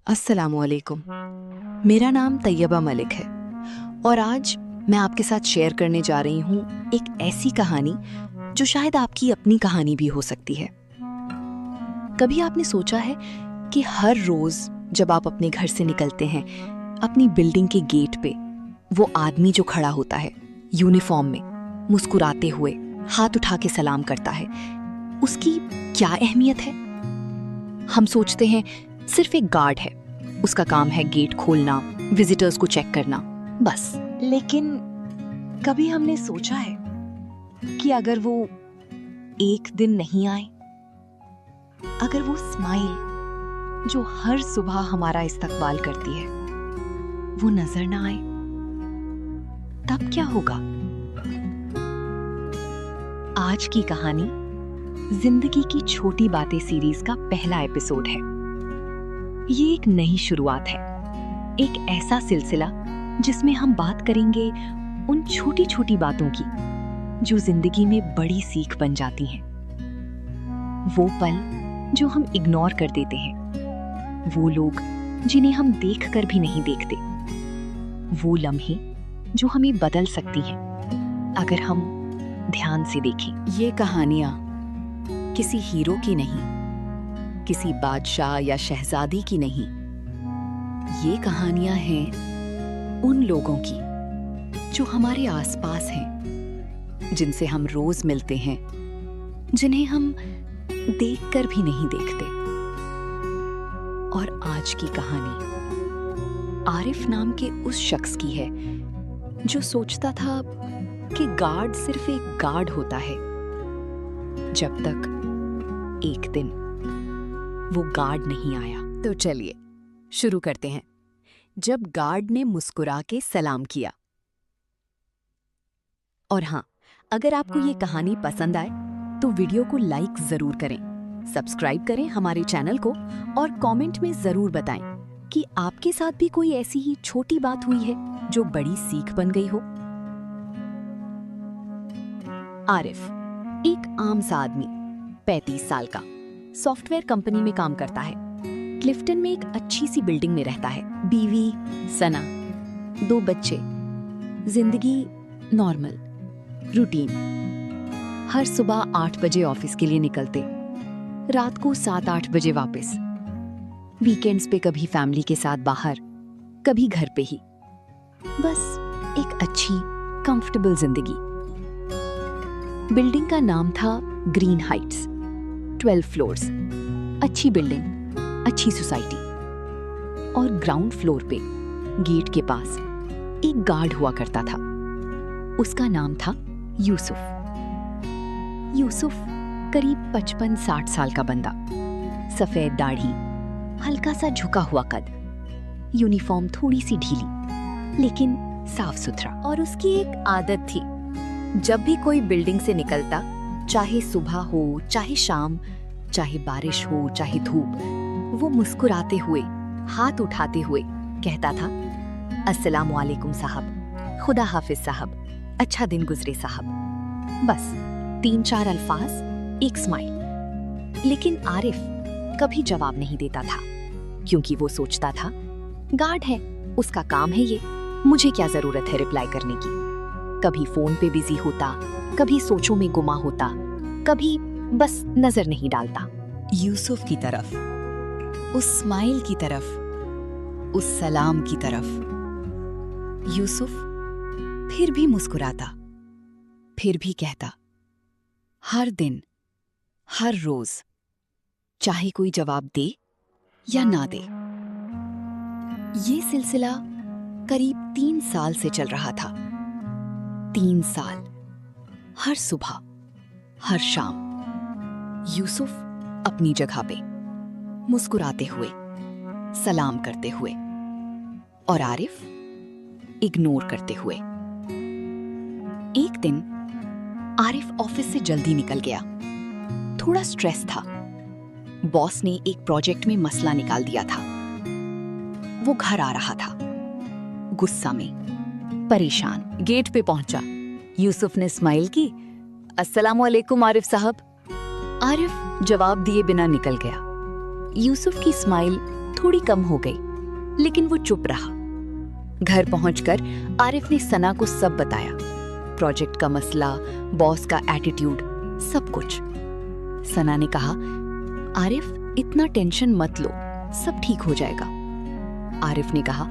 अस्सलामुअलैकुम। मेरा नाम तैयबा मलिक है और आज मैं आपके साथ शेयर करने जा रही हूँ एक ऐसी कहानी जो शायद आपकी अपनी कहानी भी हो सकती है। कभी आपने सोचा है कि हर रोज जब आप अपने घर से निकलते हैं, अपनी बिल्डिंग के गेट पे वो आदमी जो खड़ा होता है यूनिफॉर्म में, मुस्कुराते हुए हाथ उठा के सलाम करता है, उसकी क्या अहमियत है? हम सोचते हैं सिर्फ एक गार्ड है, उसका काम है गेट खोलना, विजिटर्स को चेक करना, बस। लेकिन कभी हमने सोचा है कि अगर वो एक दिन नहीं आए, अगर वो स्माइल जो हर सुबह हमारा इस्तकबाल करती है वो नजर ना आए, तब क्या होगा? आज की कहानी जिंदगी की छोटी बातें सीरीज का पहला एपिसोड है। ये एक नई शुरुआत है, एक ऐसा सिलसिला जिसमें हम बात करेंगे उन छोटी छोटी बातों की जो जिंदगी में बड़ी सीख बन जाती हैं। वो पल जो हम इग्नोर कर देते हैं, वो लोग जिन्हें हम देखकर भी नहीं देखते, वो लम्हे जो हमें बदल सकती हैं अगर हम ध्यान से देखें। ये कहानियां किसी हीरो की नहीं, किसी बादशाह या शहजादी की नहीं, ये कहानियां हैं उन लोगों की जो हमारे आसपास हैं, जिनसे हम रोज मिलते हैं, जिन्हें हम देखकर भी नहीं देखते। और आज की कहानी आरिफ नाम के उस शख्स की है जो सोचता था कि गार्ड सिर्फ एक गार्ड होता है, जब तक एक दिन वो गार्ड नहीं आया। तो चलिए शुरू करते हैं। जब गार्ड ने मुस्कुरा के सलाम किया। और हाँ, अगर आपको ये कहानी पसंद आए तो वीडियो को लाइक जरूर करें, सब्सक्राइब करें हमारे चैनल को और कमेंट में जरूर बताएं कि आपके साथ भी कोई ऐसी ही छोटी बात हुई है जो बड़ी सीख बन गई हो। आरिफ एक आम सा आदमी, 35 साल का, सॉफ्टवेयर कंपनी में काम करता है। क्लिफ्टन में एक अच्छी सी बिल्डिंग में रहता है। बीवी सना, 2 बच्चे, जिंदगी नॉर्मल, रूटीन। हर सुबह 8 बजे ऑफिस के लिए निकलते, रात को 7-8 बजे वापस। वीकेंड्स पे कभी फैमिली के साथ बाहर, कभी घर पे ही। बस एक अच्छी कंफर्टेबल जिंदगी। बिल्डिंग का नाम था ग्रीन हाइट्स, 12 फ्लोर्स, अच्छी बिल्डिंग, अच्छी सोसाइटी। और ग्राउंड फ्लोर पे गेट के पास एक गार्ड हुआ करता था। उसका नाम था यूसुफ। यूसुफ करीब 55-60 साल का बंदा, सफेद दाढ़ी, हल्का सा झुका हुआ कद, यूनिफॉर्म थोड़ी सी ढीली लेकिन साफ सुथरा। और उसकी एक आदत थी, जब भी कोई बिल्डिंग से निकलता, चाहे सुबह हो चाहे शाम, चाहे बारिश हो चाहे धूप, वो मुस्कुराते हुए हाथ उठाते हुए कहता था, अस्सलाम वालेकुम साहब, खुदा हाफिज साहब, अच्छा दिन गुजरे साहब। बस 3-4 अल्फाज, एक स्माइल। लेकिन आरिफ कभी जवाब नहीं देता था, क्योंकि वो सोचता था गार्ड है, उसका काम है ये, मुझे क्या जरूरत है रिप्लाई करने की। कभी फोन पे बिजी होता, कभी सोचों में गुमा होता, कभी बस नजर नहीं डालता यूसुफ की तरफ, उस स्माइल की तरफ, उस सलाम की तरफ। यूसुफ फिर भी मुस्कुराता, फिर भी कहता, हर दिन, हर रोज, चाहे कोई जवाब दे या ना दे। ये सिलसिला करीब 3 साल से चल रहा था। 3 साल, हर सुबह, हर शाम, यूसुफ अपनी जगह पे, मुस्कुराते हुए, सलाम करते हुए, और आरिफ इग्नोर करते हुए। एक दिन आरिफ ऑफिस से जल्दी निकल गया। थोड़ा स्ट्रेस था, बॉस ने एक प्रोजेक्ट में मसला निकाल दिया था। वो घर आ रहा था, गुस्सा में, परेशान। गेट पे पहुंचा, यूसुफ ने स्माइल की, अस्सलाम वालेकुम आरिफ साहब। आरिफ जवाब दिए बिना निकल गया। यूसुफ की स्माइल थोड़ी कम हो गई, लेकिन वो चुप रहा। घर पहुंचकर आरिफ ने सना को सब बताया, प्रोजेक्ट का मसला, बॉस का एटीट्यूड, सब कुछ। सना ने कहा, आरिफ इतना टेंशन मत लो, सब ठीक हो जाएगा। आरिफ ने कहा,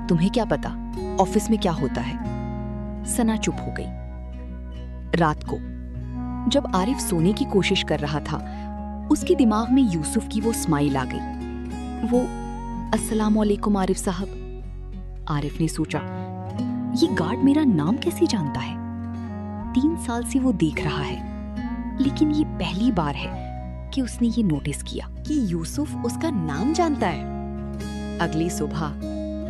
तुम्हें क्या पता ऑफिस में क्या होता है। सना चुप हो गई। रात को जब आरिफ सोने की कोशिश कर रहा था, उसके दिमाग में यूसुफ की वो स्माइल आ गई। वो अस्सलामुअलैकुम आरिफ साहब। आरिफ ने सोचा, ये गार्ड मेरा नाम कैसे जानता है? 3 साल से वो देख रहा है, लेकिन ये पहली बार है कि उसने ये नोटिस किया कि यूसुफ उसका नाम जानता है। अगली सुबह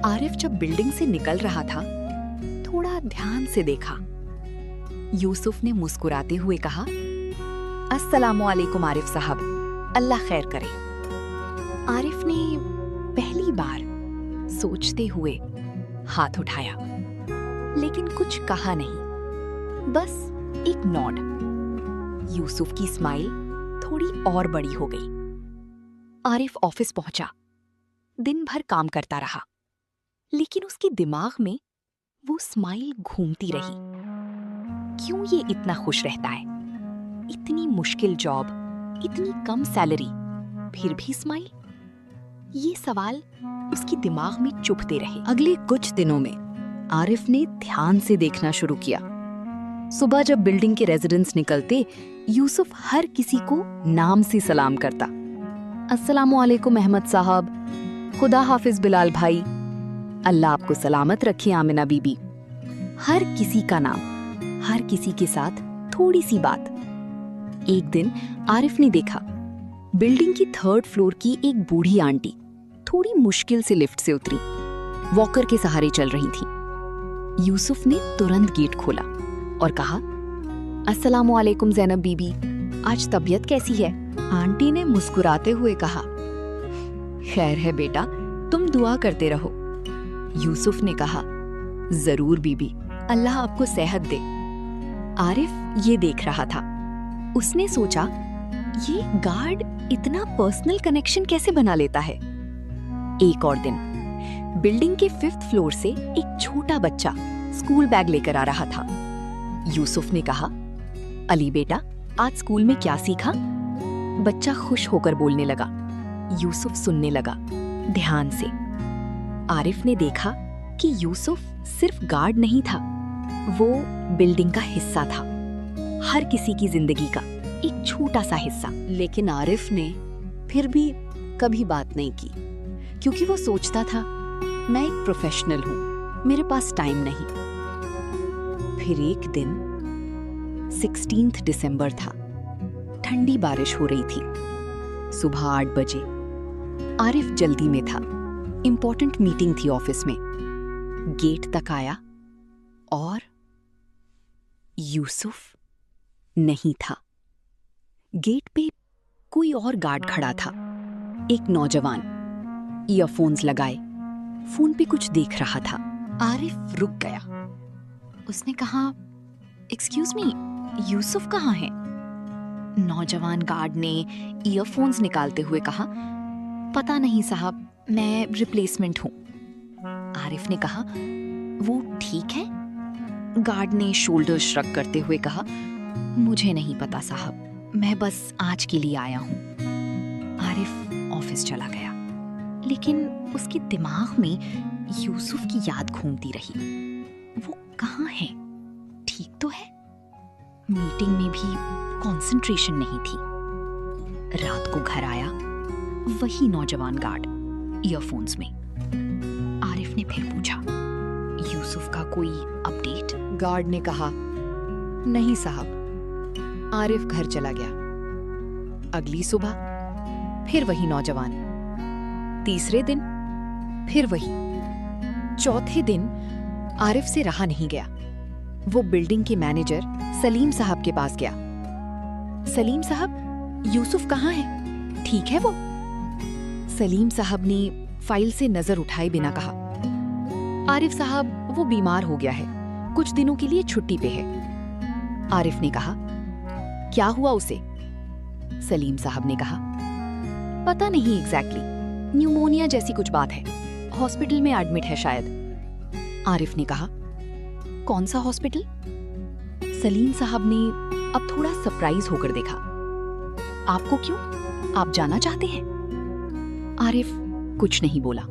आरिफ जब बिल्डिंग से निकल रहा था, थोड़ा ध्यान से देखा। यूसुफ ने मुस्कुराते हुए कहा, अस्सलामुअलैकुम आरिफ साहब, अल्लाह खैर करे। आरिफ ने पहली बार सोचते हुए हाथ उठाया, लेकिन कुछ कहा नहीं, बस एक नॉड। यूसुफ की स्माइल थोड़ी और बड़ी हो गई। आरिफ ऑफिस पहुंचा, दिन भर काम करता रहा, लेकिन उसके दिमाग में वो स्माइल घूमती रही। क्यों ये इतना खुश रहता है? इतनी मुश्किल जॉब, इतनी कम सैलरी, फिर भी स्माइल? ये सवाल उसके दिमाग में चुभते रहे। अगले कुछ दिनों में आरिफ ने ध्यान से देखना शुरू किया। सुबह जब बिल्डिंग के रेजिडेंट्स निकलते, यूसुफ हर किसी को नाम से सलाम करता। अस्सलामुअलैकुम अहमद साहब, खुदा हाफिज बिलाल भाई, अल्लाह आपको सलामत रखे आमिना बीबी। हर किसी का नाम, हर किसी के साथ थोड़ी सी बात। एक दिन आरिफ ने देखा, बिल्डिंग की 3rd फ्लोर की एक बूढ़ी आंटी थोड़ी मुश्किल से लिफ्ट से उतरी, वॉकर के सहारे चल रही थी। यूसुफ ने तुरंत गेट खोला और कहा, अस्सलामुअलैकुम ज़ैनब बीबी, आज तबीयत कैसी है? आंटी ने मुस्कुराते हुए कहा, खैर है बेटा, तुम दुआ करते रहो। यूसुफ ने कहा, जरूर बीबी, अल्लाह आपको सेहत दे। आरिफ ये देख रहा था। उसने सोचा, ये गार्ड इतना पर्सनल कनेक्शन कैसे बना लेता है? एक और दिन बिल्डिंग के 5th फ्लोर से एक छोटा बच्चा स्कूल बैग लेकर आ रहा था। यूसुफ ने कहा, अली बेटा, आज स्कूल में क्या सीखा? बच्चा खुश होकर बोलने लगा। यूसुफ सुनने लगा ध्यान से। आरिफ ने देखा कि यूसुफ सिर्फ गार्ड नहीं था, वो बिल्डिंग का हिस्सा था, हर किसी की जिंदगी का एक छोटा सा हिस्सा। लेकिन आरिफ ने फिर भी कभी बात नहीं की, क्योंकि वो सोचता था, मैं एक प्रोफेशनल हूं, मेरे पास टाइम नहीं। फिर एक दिन 16 दिसंबर था, ठंडी बारिश हो रही थी। सुबह 8 बजे आरिफ जल्दी में था, इंपॉर्टेंट मीटिंग थी ऑफिस में। गेट तक आया और यूसुफ नहीं था। गेट पे कोई और गार्ड खड़ा था, एक नौजवान, ईयरफोन्स लगाए, फोन पे कुछ देख रहा था। आरिफ रुक गया। उसने कहा, एक्सक्यूज मी, यूसुफ कहाँ है? नौजवान गार्ड ने ईयरफोन्स निकालते हुए कहा, पता नहीं साहब, मैं रिप्लेसमेंट हूं। आरिफ ने कहा, वो ठीक है? गार्ड ने शोल्डर श्रग करते हुए कहा, मुझे नहीं पता साहब, मैं बस आज के लिए आया हूं। आरिफ ऑफिस चला गया, लेकिन उसके दिमाग में यूसुफ की याद घूमती रही। वो कहाँ है? ठीक तो है? मीटिंग में भी कंसंट्रेशन नहीं थी। रात को घर आया, वही नौजवान गार्ड ईयरफोन्स में। आरिफ ने फिर पूछा, यूसुफ का कोई अपडेट? गार्ड ने कहा, नहीं साहब, आरिफ घर चला गया। अगली सुबह फिर वही नौजवान, तीसरे दिन फिर वही। चौथे दिन आरिफ से रहा नहीं गया। वो बिल्डिंग के मैनेजर सलीम साहब के पास गया। सलीम साहब, यूसुफ कहाँ है? ठीक है वो? सलीम साहब ने फाइल से नजर उठाए बिना कहा, आरिफ साहब, वो बीमार हो गया है, कुछ दिनों के लिए छुट्टी पे है। आरिफ ने कहा, क्या हुआ उसे? सलीम साहब ने कहा, पता नहीं एग्जैक्टली, न्यूमोनिया जैसी कुछ बात है, हॉस्पिटल में एडमिट है शायद। आरिफ ने कहा। कौन सा हॉस्पिटल? सलीम साहब ने अब थोड़ा सरप्राइज होकर देखा। आपको क्यों? आप जाना चाहते हैं? आरिफ कुछ नहीं बोला।